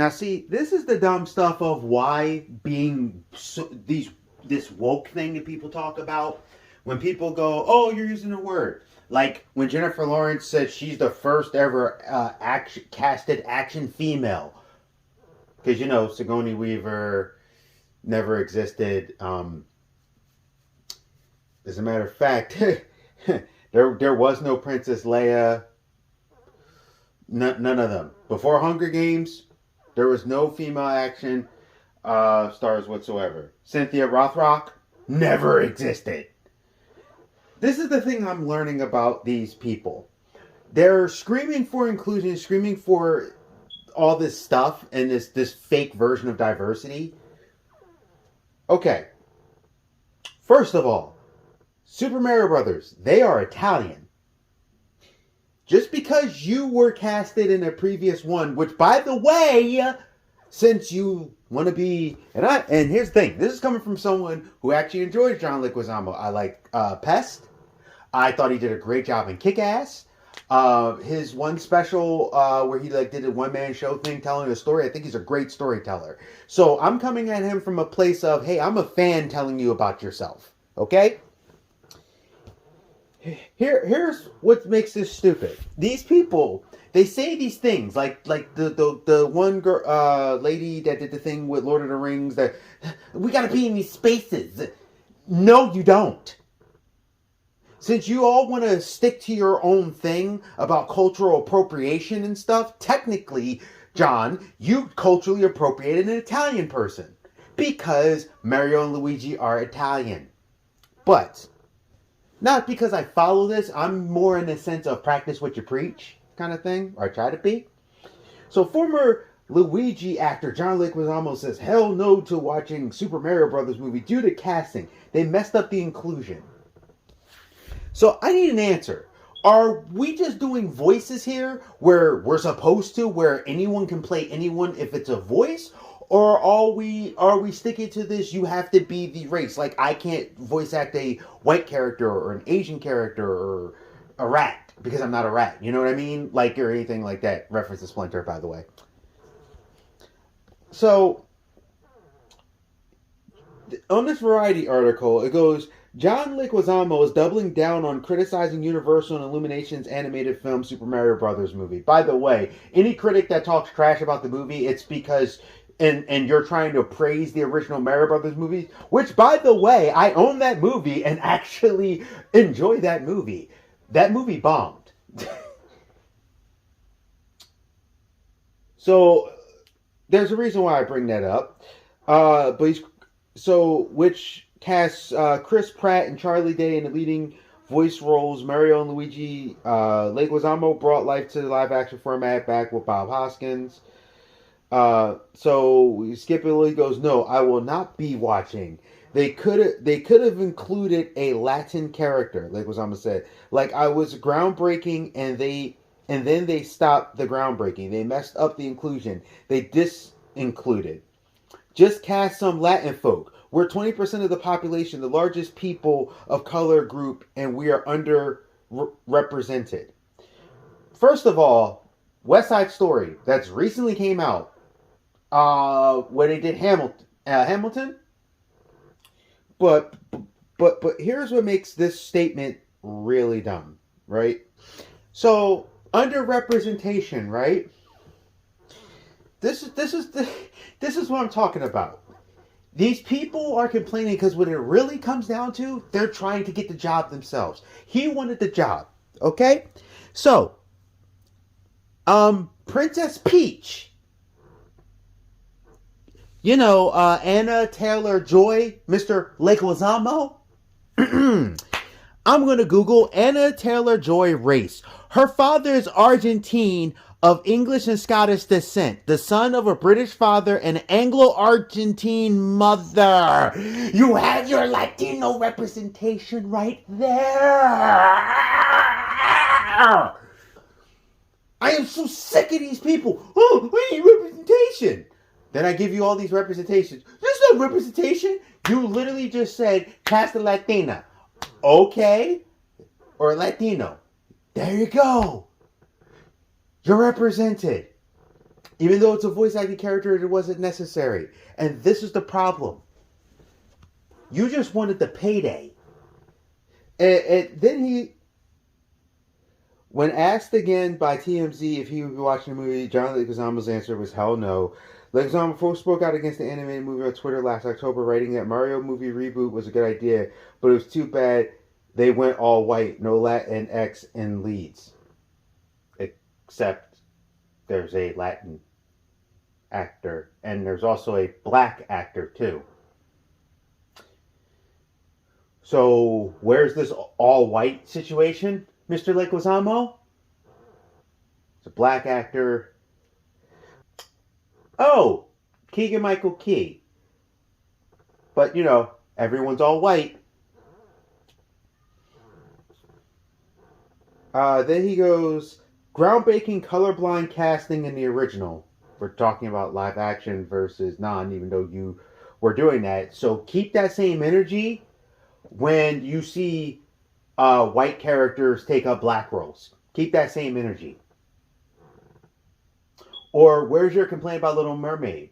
Now, see, this is the dumb stuff of why being this woke thing that people talk about. When people go, "Oh, you're using a word," like when Jennifer Lawrence said she's the first ever casted action female, because Sigourney Weaver never existed. As a matter of fact, there was no Princess Leia. None of them before Hunger Games. There was no female action stars whatsoever. Cynthia Rothrock never existed. This is the thing I'm learning about these people. They're screaming for inclusion, screaming for all this stuff and this fake version of diversity. Okay. First of all, Super Mario Brothers, they are Italian. Just because you were casted in a previous one, which by the way, since you want to be, and here's the thing, this is coming from someone who actually enjoys John Leguizamo. I like Pest. I thought he did a great job in Kick-Ass. His one special where he did a one-man show thing telling a story, I think he's a great storyteller. So I'm coming at him from a place of, hey, I'm a fan telling you about yourself. Okay? Here's what makes this stupid. These people, they say these things like the one girl, lady that did the thing with Lord of the Rings that we gotta be in these spaces. No, you don't. Since you all want to stick to your own thing about cultural appropriation and stuff, technically, John, you culturally appropriated an Italian person because Mario and Luigi are Italian. But not because I follow this. I'm more in the sense of practice what you preach kind of thing, or I try to be. So former Luigi actor John Leguizamo says hell no to watching Super Mario Brothers movie due to casting. They messed up the inclusion. So I need an answer. Are we just doing voices here where we're supposed to, where anyone can play anyone if it's a voice? Or are we sticking to this, you have to be the race? Like I can't voice act a white character or an Asian character or a rat because I'm not a rat. You know what I mean? Like, or anything like that. Reference to Splinter, by the way. So on this Variety article, it goes, John Leguizamo is doubling down on criticizing Universal and Illumination's animated film Super Mario Brothers movie. By the way, any critic that talks trash about the movie, it's because and you're trying to praise the original Mario Brothers movie, which, by the way, I own that movie and actually enjoy that movie. That movie bombed. So there's a reason why I bring that up. Which casts Chris Pratt and Charlie Day in the leading voice roles. Mario and Luigi. Leguizamo brought life to the live action format back with Bob Hoskins. So Skip Lee goes, no, I will not be watching. They could have included a Latin character, Leguizamo said. Like I was groundbreaking, and then they stopped the groundbreaking. They messed up the inclusion. They disincluded. Just cast some Latin folk. We're 20% of the population, the largest people of color group, and we are underrepresented. First of all, West Side Story, that's recently came out, where they did Hamilton. But here's what makes this statement really dumb, right? So underrepresentation, right? This is what I'm talking about. These people are complaining because when it really comes down to, they're trying to get the job themselves. He wanted the job, okay? So, Princess Peach. Anna Taylor-Joy, Mr. Leguizamo. I'm going to Google Anna Taylor-Joy race. Her father is Argentine of English and Scottish descent, the son of a British father and Anglo-Argentine mother. You have your Latino representation right there. I am so sick of these people. Oh, we need representation. Then I give you all these representations. There's no representation. You literally just said, cast a Latina. Okay. Or a Latino. There you go. You're represented. Even though it's a voice acting character, it wasn't necessary. And this is the problem. You just wanted the payday. And then he, when asked again by TMZ if he would be watching the movie, John Leguizamo's answer was hell no. Leguizamo first spoke out against the animated movie on Twitter last October, writing that Mario movie reboot was a good idea, but it was too bad they went all white, no Latinx in leads. Except there's a Latin actor, and there's also a black actor too. So where's this all white situation, Mr. Leguizamo? It's a black actor. Oh, Keegan-Michael Key. But you know, everyone's all white. Then he goes, groundbreaking colorblind casting in the original. We're talking about live action versus non, even though you were doing that. So keep that same energy when you see white characters take up black roles. Keep that same energy. Or where's your complaint about Little Mermaid?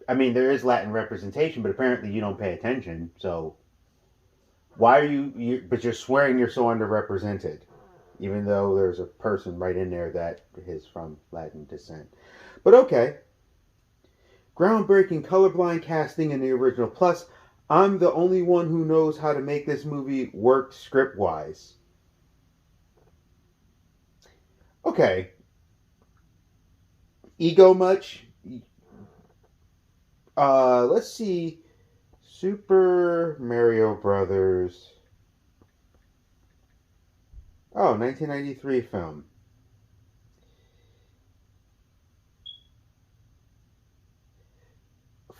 I mean, there is Latin representation, but apparently you don't pay attention. So why are but you're swearing you're so underrepresented, even though there's a person right in there that is from Latin descent. But okay. Groundbreaking colorblind casting in the original. Plus, I'm the only one who knows how to make this movie work script-wise. Okay. Ego much? Let's see. Super Mario Brothers. Oh, 1993 film.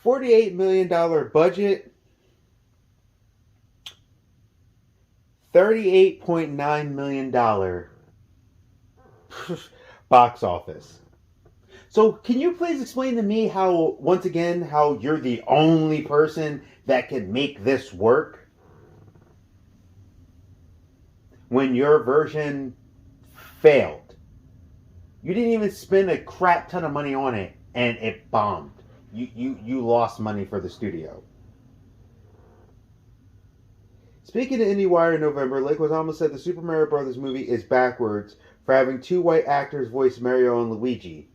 $48 million budget. $38.9 million box office. So can you please explain to me how, once again, how you're the only person that can make this work? When your version failed. You didn't even spend a crap ton of money on it and it bombed. You lost money for the studio. Speaking to IndieWire in November, Leguizamo said the Super Mario Bros. Movie is backwards for having two white actors voice Mario and Luigi.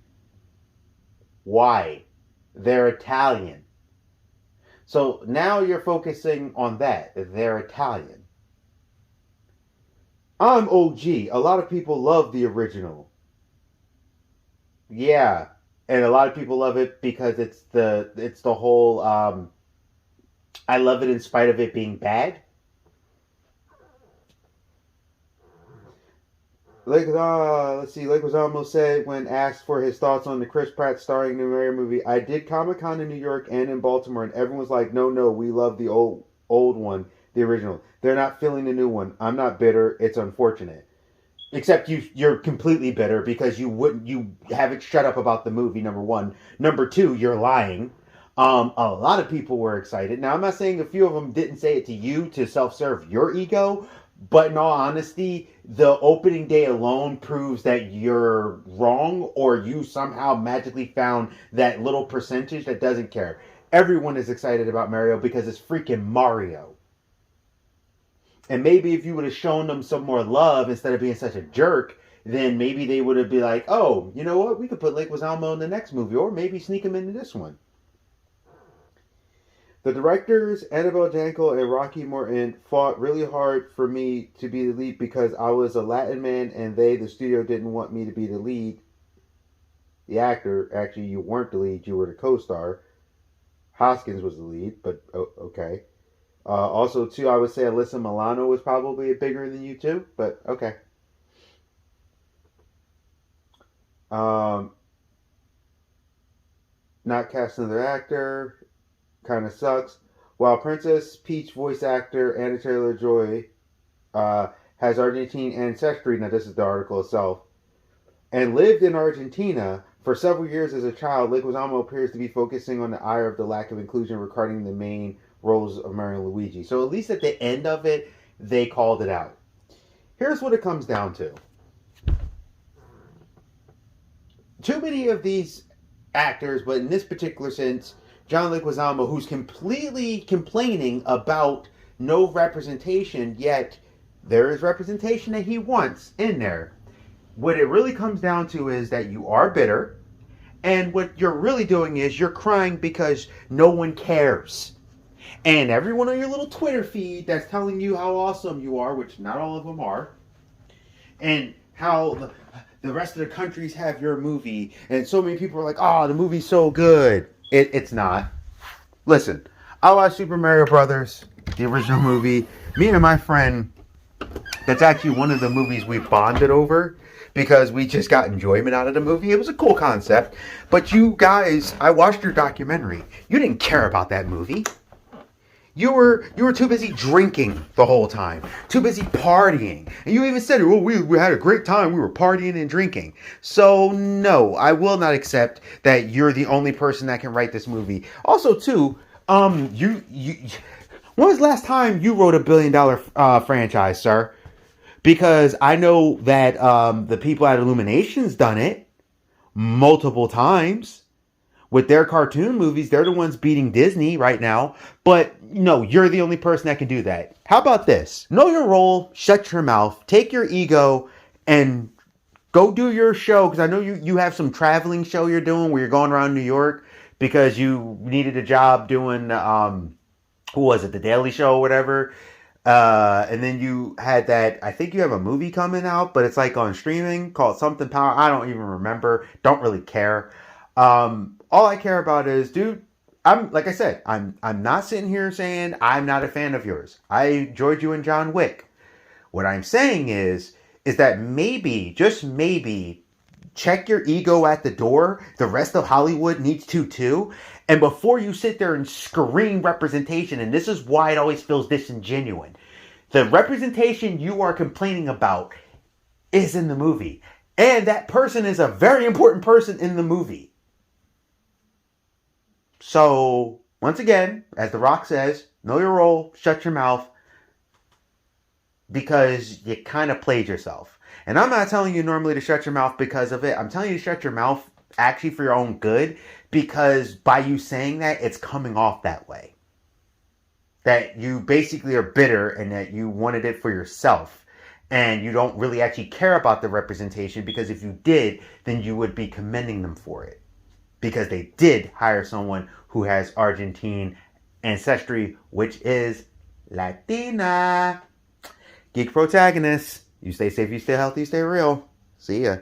Why? They're Italian. So now you're focusing on that. They're Italian. I'm OG. A lot of people love the original. Yeah. And a lot of people love it because it's the whole I love it in spite of it being bad. Let's see. Leguizamo said when asked for his thoughts on the Chris Pratt starring new Mario movie, I did Comic-Con in New York and in Baltimore, and everyone was like, no, we love the old one, the original. They're not feeling the new one. I'm not bitter. It's unfortunate. Except you're completely bitter because you haven't shut up about the movie, number one. Number two, you're lying. A lot of people were excited. Now, I'm not saying a few of them didn't say it to you to self-serve your ego, but in all honesty, the opening day alone proves that you're wrong, or you somehow magically found that little percentage that doesn't care. Everyone is excited about Mario because it's freaking Mario. And maybe if you would have shown them some more love instead of being such a jerk, then maybe they would have been like, oh, you know what? We could put Leguizamo in the next movie, or maybe sneak him into this one. The directors, Annabelle Jankel and Rocky Morton, fought really hard for me to be the lead because I was a Latin man and the studio, didn't want me to be the lead. The actor, actually, you weren't the lead, you were the co-star. Hoskins was the lead, but okay. Also, too, I would say Alyssa Milano was probably bigger than you two, but okay. Not casting another actor kind of sucks. While Princess Peach voice actor Anna Taylor-Joy has Argentine ancestry, now this is the article itself, and lived in Argentina for several years as a child, Leguizamo appears to be focusing on the ire of the lack of inclusion regarding the main roles of Mario and Luigi. So at least at the end of it, they called it out. Here's what it comes down to. Too many of these actors, but in this particular sense, John Leguizamo, who's completely complaining about no representation, yet there is representation that he wants in there. What it really comes down to is that you are bitter, and what you're really doing is you're crying because no one cares. And everyone on your little Twitter feed that's telling you how awesome you are, which not all of them are, and how the rest of the countries have your movie, and so many people are like, oh, the movie's so good. It's not. Listen, I watched Super Mario Brothers, the original movie. Me and my friend, that's actually one of the movies we bonded over because we just got enjoyment out of the movie. It was a cool concept. But you guys, I watched your documentary. You didn't care about that movie. You were too busy drinking the whole time, too busy partying. And you even said, well, we had a great time. We were partying and drinking. So, no, I will not accept that you're the only person that can write this movie. Also, too, you when was the last time you wrote $1 billion franchise, sir? Because I know that the people at Illumination's done it multiple times. With their cartoon movies, they're the ones beating Disney right now. But no, you're the only person that can do that. How about this? Know your role, shut your mouth, take your ego, and go do your show. Because I know you have some traveling show you're doing where you're going around New York because you needed a job doing, who was it, The Daily Show or whatever. And then you had that, I think you have a movie coming out, but it's like on streaming called Something Power. I don't even remember. Don't really care. All I care about is, dude, I'm like I said, I'm not sitting here saying I'm not a fan of yours. I enjoyed you in John Wick. What I'm saying is that maybe, just maybe, check your ego at the door. The rest of Hollywood needs to too. And before you sit there and scream representation, and this is why it always feels disingenuous, the representation you are complaining about is in the movie. And that person is a very important person in the movie. So, once again, as The Rock says, know your role, shut your mouth, because you kind of played yourself. And I'm not telling you normally to shut your mouth because of it. I'm telling you to shut your mouth actually for your own good, because by you saying that, it's coming off that way. That you basically are bitter and that you wanted it for yourself. And you don't really actually care about the representation, because if you did, then you would be commending them for it. Because they did hire someone who has Argentine ancestry, which is Latina. Geek Protagonists. You stay safe, you stay healthy, you stay real. See ya.